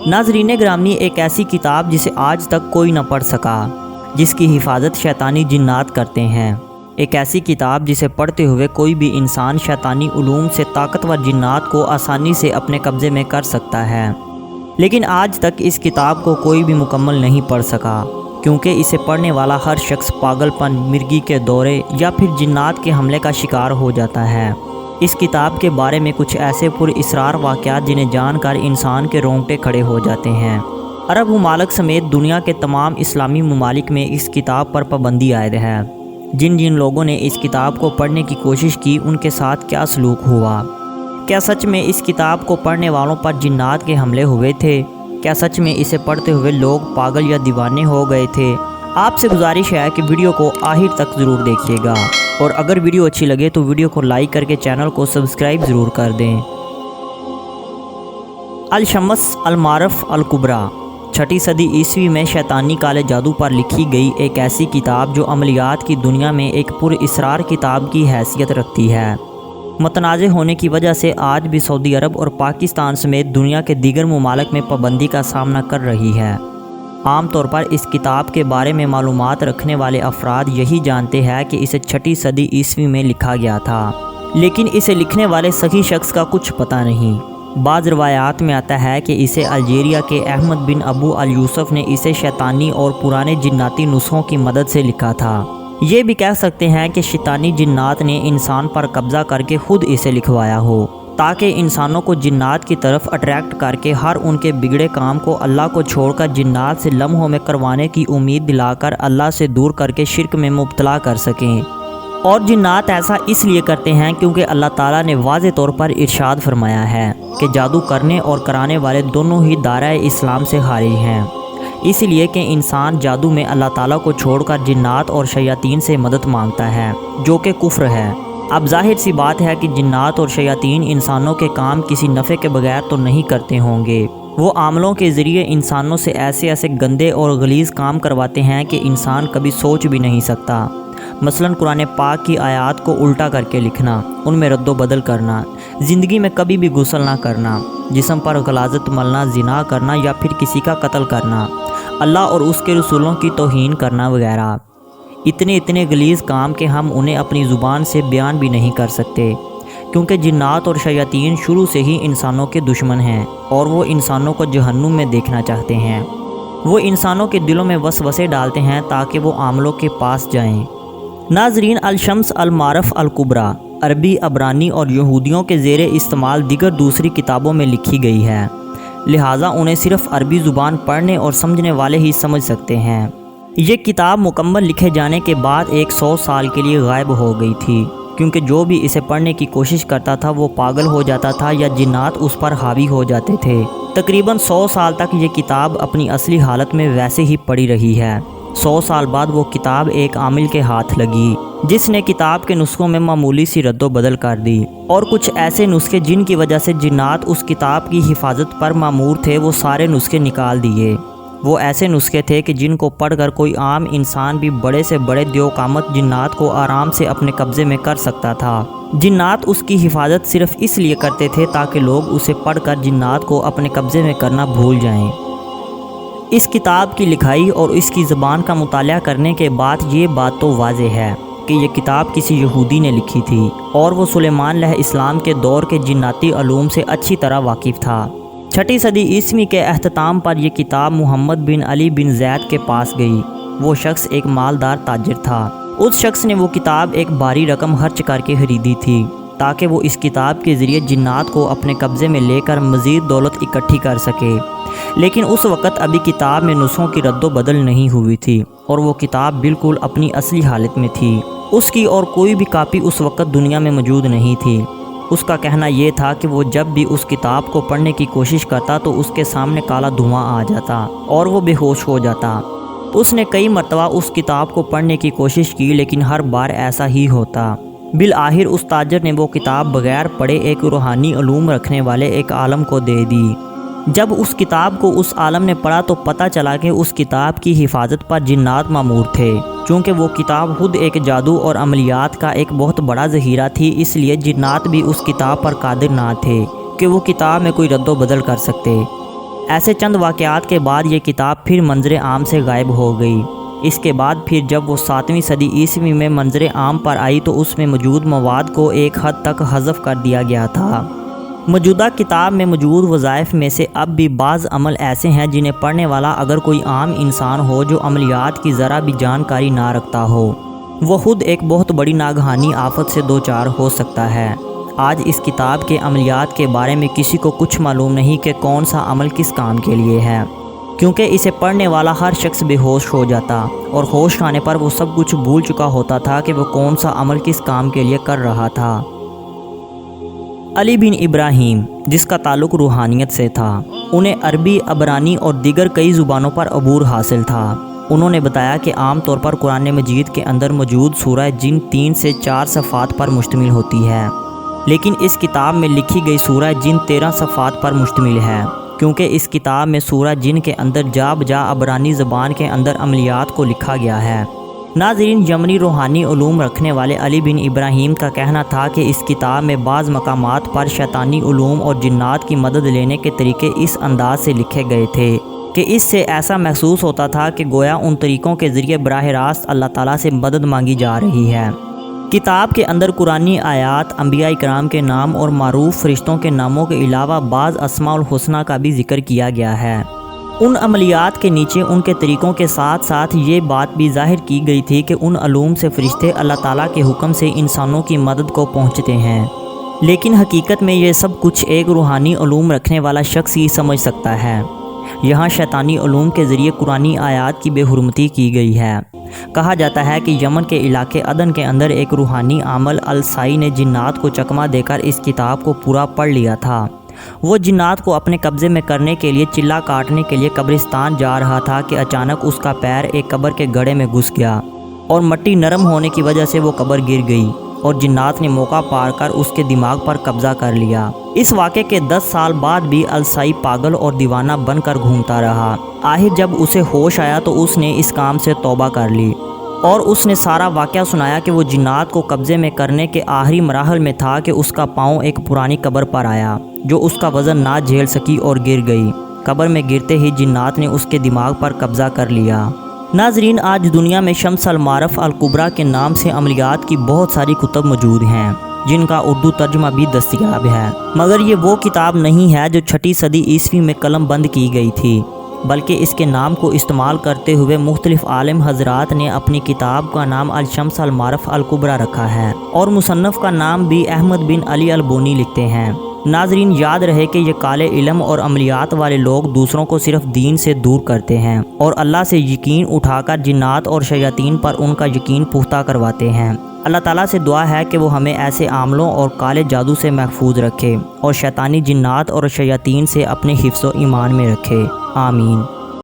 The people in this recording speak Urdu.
ناظرین گرامی، ایک ایسی کتاب جسے آج تک کوئی نہ پڑھ سکا، جس کی حفاظت شیطانی جنات کرتے ہیں۔ ایک ایسی کتاب جسے پڑھتے ہوئے کوئی بھی انسان شیطانی علوم سے طاقتور جنات کو آسانی سے اپنے قبضے میں کر سکتا ہے، لیکن آج تک اس کتاب کو کوئی بھی مکمل نہیں پڑھ سکا، کیونکہ اسے پڑھنے والا ہر شخص پاگل پن، مرگی کے دورے یا پھر جنات کے حملے کا شکار ہو جاتا ہے۔ اس کتاب کے بارے میں کچھ ایسے پر اسرار واقعات جنہیں جان کر انسان کے رونگٹے کھڑے ہو جاتے ہیں۔ عرب ممالک سمیت دنیا کے تمام اسلامی ممالک میں اس کتاب پر پابندی عائد ہے۔ جن لوگوں نے اس کتاب کو پڑھنے کی کوشش کی، ان کے ساتھ کیا سلوک ہوا؟ کیا سچ میں اس کتاب کو پڑھنے والوں پر جنات کے حملے ہوئے تھے؟ کیا سچ میں اسے پڑھتے ہوئے لوگ پاگل یا دیوانے ہو گئے تھے؟ آپ سے گزارش ہے کہ ویڈیو کو آخر تک ضرور دیکھیے گا، اور اگر ویڈیو اچھی لگے تو ویڈیو کو لائک کر کے چینل کو سبسکرائب ضرور کر دیں۔ الشمس المعارف الکبریٰ 6 صدی عیسوی میں شیطانی کالے جادو پر لکھی گئی ایک ایسی کتاب جو عملیات کی دنیا میں ایک پر اسرار کتاب کی حیثیت رکھتی ہے۔ متنازع ہونے کی وجہ سے آج بھی سعودی عرب اور پاکستان سمیت دنیا کے دیگر ممالک میں پابندی کا سامنا کر رہی ہے۔ عام طور پر اس کتاب کے بارے میں معلومات رکھنے والے افراد یہی جانتے ہیں کہ اسے 6 صدی عیسوی میں لکھا گیا تھا، لیکن اسے لکھنے والے صحیح شخص کا کچھ پتہ نہیں۔ بعض روایات میں آتا ہے کہ اسے الجیریا کے احمد بن ابو الیوسف نے اسے شیطانی اور پرانے جناتی نسخوں کی مدد سے لکھا تھا۔ یہ بھی کہہ سکتے ہیں کہ شیطانی جنات نے انسان پر قبضہ کر کے خود اسے لکھوایا ہو، تاکہ انسانوں کو جنات کی طرف اٹریکٹ کر کے ہر ان کے بگڑے کام کو اللہ کو چھوڑ کر جنات سے لمحوں میں کروانے کی امید دلا کر اللہ سے دور کر کے شرک میں مبتلا کر سکیں۔ اور جنات ایسا اس لیے کرتے ہیں کیونکہ اللہ تعالیٰ نے واضح طور پر ارشاد فرمایا ہے کہ جادو کرنے اور کرانے والے دونوں ہی دائرہ اسلام سے خارج ہیں، اس لیے کہ انسان جادو میں اللہ تعالیٰ کو چھوڑ کر جنات اور شیاطین سے مدد مانگتا ہے، جو کہ کفر ہے۔ اب ظاہر سی بات ہے کہ جنات اور شیاطین انسانوں کے کام کسی نفع کے بغیر تو نہیں کرتے ہوں گے۔ وہ عملوں کے ذریعے انسانوں سے ایسے گندے اور غلیظ کام کرواتے ہیں کہ انسان کبھی سوچ بھی نہیں سکتا۔ مثلاً قرآن پاک کی آیات کو الٹا کر کے لکھنا، ان میں رد و بدل کرنا، زندگی میں کبھی بھی غسل نہ کرنا، جسم پر غلاظت ملنا، زنا کرنا یا پھر کسی کا قتل کرنا، اللہ اور اس کے رسولوں کی توہین کرنا وغیرہ۔ اتنے غلیظ کام کہ ہم انہیں اپنی زبان سے بیان بھی نہیں کر سکتے، کیونکہ جنات اور شیاطین شروع سے ہی انسانوں کے دشمن ہیں، اور وہ انسانوں کو جہنم میں دیکھنا چاہتے ہیں۔ وہ انسانوں کے دلوں میں وسوسے ڈالتے ہیں تاکہ وہ عاملوں کے پاس جائیں۔ ناظرین، الشمس المعارف الکبریٰ عربی، عبرانی اور یہودیوں کے زیر استعمال دیگر دوسری کتابوں میں لکھی گئی ہے، لہٰذا انہیں صرف عربی زبان پڑھنے اور سمجھنے والے ہی سمجھ سکتے ہیں۔ یہ کتاب مکمل لکھے جانے کے بعد 100 سال کے لیے غائب ہو گئی تھی، کیونکہ جو بھی اسے پڑھنے کی کوشش کرتا تھا وہ پاگل ہو جاتا تھا یا جنات اس پر حاوی ہو جاتے تھے۔ تقریباً 100 سال تک یہ کتاب اپنی اصلی حالت میں ویسے ہی پڑی رہی ہے۔ 100 سال بعد وہ کتاب ایک عامل کے ہاتھ لگی، جس نے کتاب کے نسخوں میں معمولی سی رد و بدل کر دی، اور کچھ ایسے نسخے جن کی وجہ سے جنات اس کتاب کی حفاظت پر مامور تھے، وہ سارے نسخے نکال دیے۔ وہ ایسے نسخے تھے کہ جن کو پڑھ کر کوئی عام انسان بھی بڑے سے بڑے دیوقامت جنات کو آرام سے اپنے قبضے میں کر سکتا تھا۔ جنات اس کی حفاظت صرف اس لیے کرتے تھے تاکہ لوگ اسے پڑھ کر جنات کو اپنے قبضے میں کرنا بھول جائیں۔ اس کتاب کی لکھائی اور اس کی زبان کا مطالعہ کرنے کے بعد یہ بات تو واضح ہے کہ یہ کتاب کسی یہودی نے لکھی تھی، اور وہ سلیمان علیہ السلام کے دور کے جناتی علوم سے اچھی طرح واقف تھا۔ 6 صدی عیسوی کے اختتام پر یہ کتاب محمد بن علی بن زید کے پاس گئی۔ وہ شخص ایک مالدار تاجر تھا۔ اس شخص نے وہ کتاب ایک بھاری رقم خرچ کر کے خریدی تھی، تاکہ وہ اس کتاب کے ذریعے جنات کو اپنے قبضے میں لے کر مزید دولت اکٹھی کر سکے۔ لیکن اس وقت ابھی کتاب میں نسخوں کی رد و بدل نہیں ہوئی تھی، اور وہ کتاب بالکل اپنی اصلی حالت میں تھی۔ اس کی اور کوئی بھی کاپی اس وقت دنیا میں موجود نہیں تھی۔ اس کا کہنا یہ تھا کہ وہ جب بھی اس کتاب کو پڑھنے کی کوشش کرتا تو اس کے سامنے کالا دھواں آ جاتا اور وہ بے ہوش ہو جاتا۔ اس نے کئی مرتبہ اس کتاب کو پڑھنے کی کوشش کی، لیکن ہر بار ایسا ہی ہوتا۔ بالآخر اس تاجر نے وہ کتاب بغیر پڑھے ایک روحانی علوم رکھنے والے ایک عالم کو دے دی۔ جب اس کتاب کو اس عالم نے پڑھا تو پتہ چلا کہ اس کتاب کی حفاظت پر جنات مامور تھے۔ چونکہ وہ کتاب خود ایک جادو اور عملیات کا ایک بہت بڑا ذخیرہ تھی، اس لیے جنات بھی اس کتاب پر قادر نہ تھے کہ وہ کتاب میں کوئی رد و بدل کر سکتے۔ ایسے چند واقعات کے بعد یہ کتاب پھر منظر عام سے غائب ہو گئی۔ اس کے بعد پھر جب وہ 7ویں صدی عیسوی میں منظر عام پر آئی تو اس میں موجود مواد کو ایک حد تک حذف کر دیا گیا تھا۔ موجودہ کتاب میں موجود وظائف میں سے اب بھی بعض عمل ایسے ہیں جنہیں پڑھنے والا اگر کوئی عام انسان ہو جو عملیات کی ذرا بھی جانکاری نہ رکھتا ہو، وہ خود ایک بہت بڑی ناگہانی آفت سے دوچار ہو سکتا ہے۔ آج اس کتاب کے عملیات کے بارے میں کسی کو کچھ معلوم نہیں کہ کون سا عمل کس کام کے لیے ہے، کیونکہ اسے پڑھنے والا ہر شخص بے ہوش ہو جاتا اور ہوش آنے پر وہ سب کچھ بھول چکا ہوتا تھا کہ وہ کون سا عمل کس کام کے لیے کر رہا تھا۔ علی بن ابراہیم، جس کا تعلق روحانیت سے تھا، انہیں عربی، عبرانی اور دیگر کئی زبانوں پر عبور حاصل تھا۔ انہوں نے بتایا کہ عام طور پر قرآن مجید کے اندر موجود سورہ جن 3 سے 4 صفحات پر مشتمل ہوتی ہے، لیکن اس کتاب میں لکھی گئی سورہ جن 13 صفحات پر مشتمل ہے، کیونکہ اس کتاب میں سورہ جن کے اندر جا بجا عبرانی زبان کے اندر عملیات کو لکھا گیا ہے۔ ناظرین، یمنی روحانی علوم رکھنے والے علی بن ابراہیم کا کہنا تھا کہ اس کتاب میں بعض مقامات پر شیطانی علوم اور جنات کی مدد لینے کے طریقے اس انداز سے لکھے گئے تھے کہ اس سے ایسا محسوس ہوتا تھا کہ گویا ان طریقوں کے ذریعے براہ راست اللہ تعالیٰ سے مدد مانگی جا رہی ہے۔ کتاب کے اندر قرآنی آیات، انبیاء کرام کے نام اور معروف فرشتوں کے ناموں کے علاوہ بعض اسماء الحسنہ کا بھی ذکر کیا گیا ہے۔ ان عملیات کے نیچے ان کے طریقوں کے ساتھ ساتھ یہ بات بھی ظاہر کی گئی تھی کہ ان علوم سے فرشتے اللہ تعالیٰ کے حکم سے انسانوں کی مدد کو پہنچتے ہیں، لیکن حقیقت میں یہ سب کچھ ایک روحانی علوم رکھنے والا شخص ہی سمجھ سکتا ہے۔ یہاں شیطانی علوم کے ذریعے قرآنی آیات کی بے حرمتی کی گئی ہے۔ کہا جاتا ہے کہ یمن کے علاقے عدن کے اندر ایک روحانی عامل السائی نے جنات کو چکمہ دے کر اس کتاب کو پورا پڑھ لیا تھا۔ وہ جنات کو اپنے قبضے میں کرنے کے لیے چلہ کاٹنے کے لیے قبرستان جا رہا تھا کہ اچانک اس کا پیر ایک قبر کے گڑھے میں گھس گیا اور مٹی نرم ہونے کی وجہ سے وہ قبر گر گئی اور جنات نے موقع پا کر اس کے دماغ پر قبضہ کر لیا۔ اس واقعے کے 10 سال بعد بھی السائی پاگل اور دیوانہ بن کر گھومتا رہا۔ آخر جب اسے ہوش آیا تو اس نے اس کام سے توبہ کر لی اور اس نے سارا واقعہ سنایا کہ وہ جنات کو قبضے میں کرنے کے آخری مراحل میں تھا کہ اس کا پاؤں ایک پرانی قبر پر آیا جو اس کا وزن نہ جھیل سکی اور گر گئی۔ قبر میں گرتے ہی جنات نے اس کے دماغ پر قبضہ کر لیا۔ ناظرین، آج دنیا میں شمس المعارف الکبریٰ کے نام سے عملیات کی بہت ساری کتب موجود ہیں جن کا اردو ترجمہ بھی دستیاب ہے، مگر یہ وہ کتاب نہیں ہے جو 6 صدی عیسوی میں قلم بند کی گئی تھی، بلکہ اس کے نام کو استعمال کرتے ہوئے مختلف عالم حضرات نے اپنی کتاب کا نام الشمس المعارف الکبریٰ رکھا ہے اور مصنف کا نام بھی احمد بن علی البونی لکھتے ہیں۔ ناظرین، یاد رہے کہ یہ کالے علم اور عملیات والے لوگ دوسروں کو صرف دین سے دور کرتے ہیں اور اللہ سے یقین اٹھا کر جنات اور شیاطین پر ان کا یقین پختہ کرواتے ہیں۔ اللہ تعالیٰ سے دعا ہے کہ وہ ہمیں ایسے عاملوں اور کالے جادو سے محفوظ رکھے اور شیطانی جنات اور شیاطین سے اپنے حفظ و ایمان میں رکھے۔ آمین۔